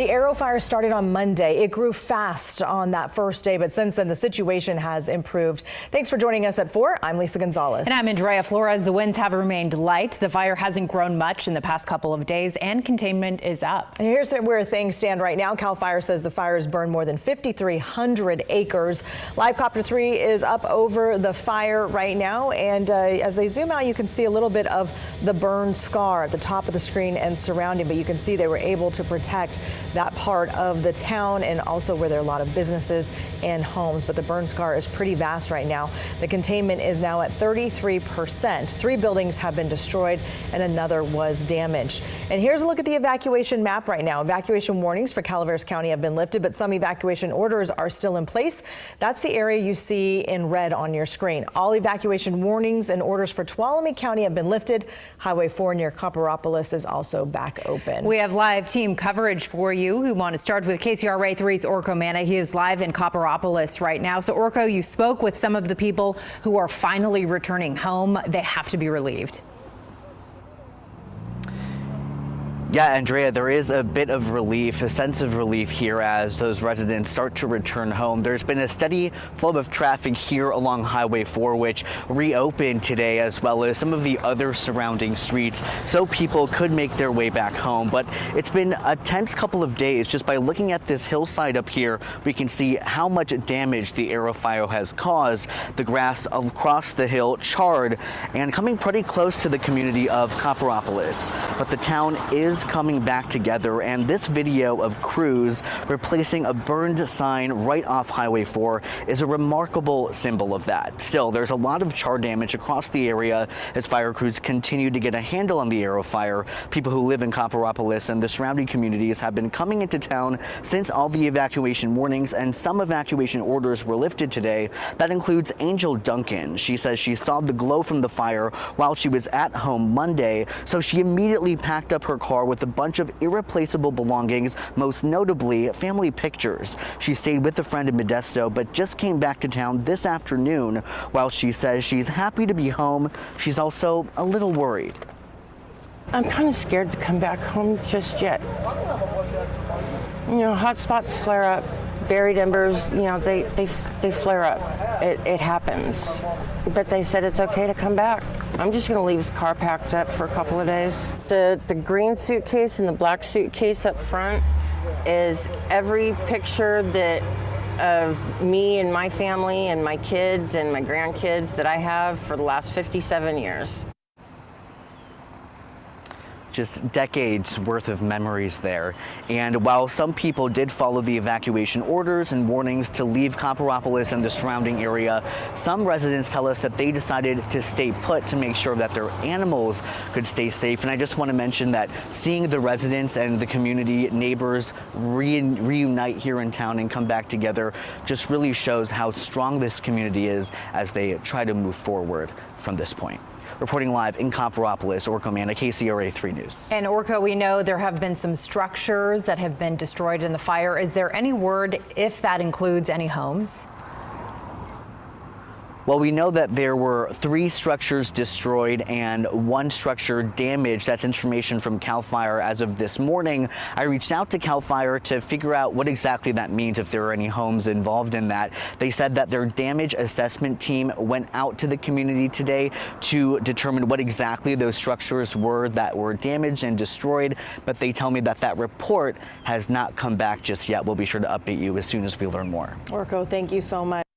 The Arrow fire started on Monday. It grew fast on that first day, but since then the situation has improved. Thanks for joining us at 4. I'm Lisa Gonzalez. And I'm Andrea Flores. The winds have remained light. The fire hasn't grown much in the past couple of days, and containment is up. And here's where things stand right now. CAL FIRE says the fire has burned more than 5,300 acres. Live Copter 3 is up over the fire right now, and as they zoom out, you can see a little bit of the burn scar at the top of the screen and surrounding, but you can see they were able to protect that part of the town and also where there are a lot of businesses and homes. But the burn scar is pretty vast right now. The containment is now at 33%. 3 buildings have been destroyed and another was damaged. And here's a look at the evacuation map right now. Evacuation warnings for Calaveras County have been lifted, but some evacuation orders are still in place. That's the area you see in red on your screen. All evacuation warnings and orders for Tuolumne County have been lifted. Highway 4 near Copperopolis is also back open. We have live team coverage for you. We want to start with KCRA 3's Orko Manna. He is live in Copperopolis right now. So Orko, you spoke with some of the people who are finally returning home. They have to be relieved. Yeah, Andrea, there is a bit of relief, a sense of relief here as those residents start to return home. There's been a steady flow of traffic here along Highway 4, which reopened today, as well as some of the other surrounding streets, so people could make their way back home. But it's been a tense couple of days. Just by looking at this hillside up here, we can see how much damage the Arrow fire has caused. The grass across the hill charred and coming pretty close to the community of Copperopolis. But the town is coming back together, and this video of crews replacing a burned sign right off Highway 4 is a remarkable symbol of that. Still, there's a lot of char damage across the area as fire crews continue to get a handle on the Arrow fire. People who live in Copperopolis and the surrounding communities have been coming into town since all the evacuation warnings and some evacuation orders were lifted today. That includes Angel Duncan. She says she saw the glow from the fire while she was at home Monday, so she immediately packed up her car with a bunch of irreplaceable belongings, most notably family pictures. She stayed with a friend in Modesto, but just came back to town this afternoon. While she says she's happy to be home, she's also a little worried. I'm kind of scared to come back home just yet. You know, hot spots flare up. Buried embers, you know, they flare up. It happens. But they said it's okay to come back. I'm just gonna leave the car packed up for a couple of days. The green suitcase and the black suitcase up front is every picture that of me and my family and my kids and my grandkids that I have for the last 57 years. Just decades worth of memories there. And while some people did follow the evacuation orders and warnings to leave Copperopolis and the surrounding area, some residents tell us that they decided to stay put to make sure that their animals could stay safe. And I just want to mention that seeing the residents and the community neighbors reunite here in town and come back together just really shows how strong this community is as they try to move forward from this point. Reporting live in Copperopolis, Orko Manna, KCRA 3 News. And Orko, we know there have been some structures that have been destroyed in the fire. Is there any word if that includes any homes? Well, we know that there were 3 structures destroyed and 1 structure damaged. That's information from CAL FIRE as of this morning. I reached out to CAL FIRE to figure out what exactly that means, if there are any homes involved in that. They said that their damage assessment team went out to the community today to determine what exactly those structures were that were damaged and destroyed, but they tell me that that report has not come back just yet. We'll be sure to update you as soon as we learn more. Orko, thank you so much.